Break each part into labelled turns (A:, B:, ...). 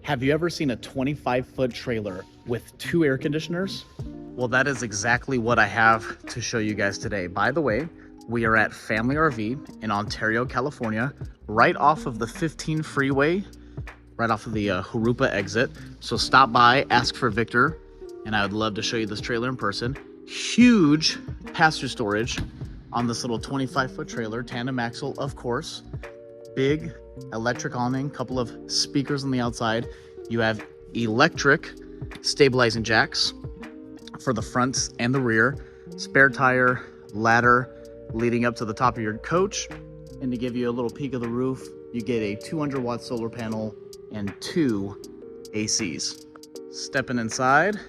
A: Have you ever seen a 25-foot trailer with 2 air conditioners? Well, that is exactly what I have to show you guys today. By the way, we are at Family RV in Ontario, California, right off of the 15 freeway, right off of the Jurupa exit. So stop by, ask for Victor, and I would love to show you this trailer in person. Huge passenger storage on this little 25-foot trailer, tandem axle, of course. Big electric awning, couple of speakers on the outside. You have electric stabilizing jacks for the front and the rear, spare tire, ladder leading up to the top of your coach. And to give you a little peek of the roof, you get a 200-watt solar panel and 2 ACs. Stepping inside,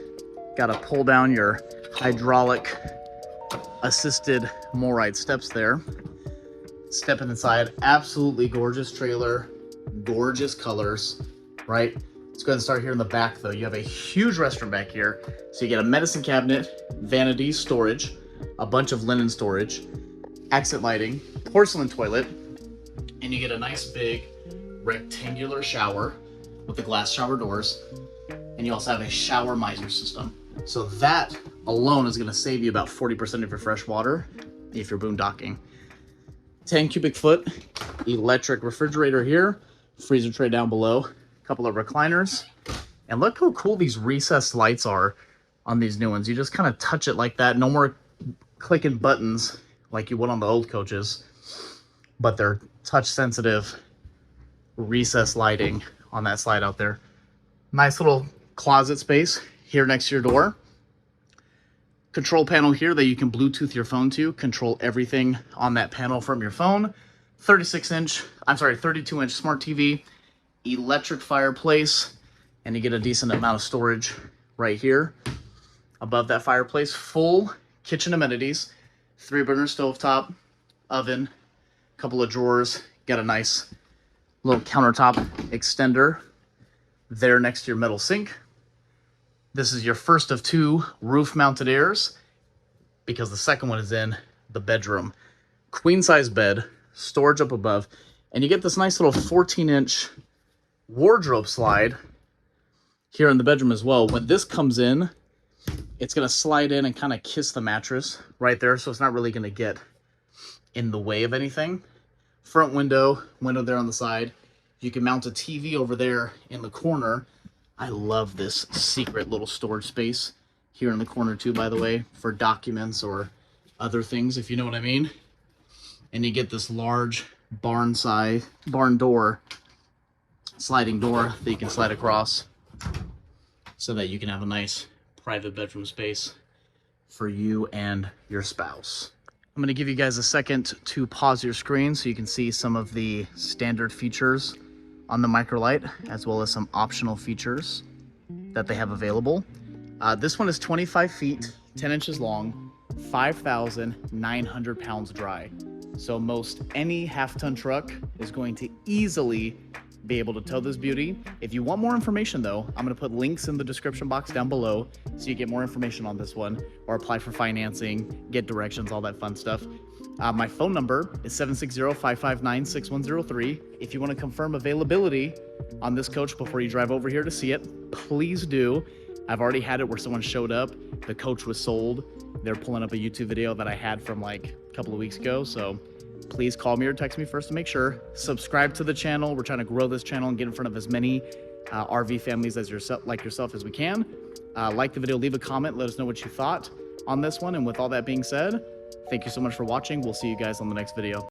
A: got to pull down your hydraulic assisted MORryde steps there. Stepping inside, absolutely gorgeous trailer, gorgeous colors, right? Let's go ahead and start here in the back though. You have a huge restroom back here. So you get a medicine cabinet, vanity storage, a bunch of linen storage, accent lighting, porcelain toilet, and you get a nice big rectangular shower with the glass shower doors. And you also have a shower miser system. So that alone is gonna save you about 40% of your fresh water if you're boondocking. 10 cubic foot electric refrigerator here, freezer tray down below, a couple of recliners. And look how cool these recessed lights are on these new ones. You just kind of touch it like that. No more clicking buttons like you would on the old coaches, but they're touch sensitive recessed lighting on that slide out there. Nice little closet space here next to your door. Control panel here that you can Bluetooth your phone to, control everything on that panel from your phone. 32-inch smart TV, electric fireplace, and you get a decent amount of storage right here above that fireplace. Full kitchen amenities, 3-burner stovetop, oven, couple of drawers, got a nice little countertop extender there next to your metal sink. This is your first of 2 roof-mounted airs because the second one is in the bedroom. Queen-size bed, storage up above, and you get this nice little 14-inch wardrobe slide here in the bedroom as well. When this comes in, it's going to slide in and kind of kiss the mattress right there, so it's not really going to get in the way of anything. Front window there on the side. You can mount a TV over there in the corner. I love this secret little storage space here in the corner too, by the way, for documents or other things, if you know what I mean. And you get this large barn door, sliding door that you can slide across so that you can have a nice private bedroom space for you and your spouse. I'm going to give you guys a second to pause your screen so you can see some of the standard features on the Microlite, as well as some optional features that they have available. This one is 25 feet, 10 inches long, 5,900 pounds dry. So most any half-ton truck is going to easily be able to tow this beauty. If you want more information though, I'm gonna put links in the description box down below so you get more information on this one, or apply for financing, get directions, all that fun stuff. My phone number is 760-559-6103. If you want to confirm availability on this coach before you drive over here to see it, please do. I've already had it where someone showed up, the coach was sold. They're pulling up a YouTube video that I had from like a couple of weeks ago. So please call me or text me first to make sure. Subscribe to the channel. We're trying to grow this channel and get in front of as many RV families as yourself as we can. Like the video, leave a comment, let us know what you thought on this one. And with all that being said, thank you so much for watching. We'll see you guys on the next video.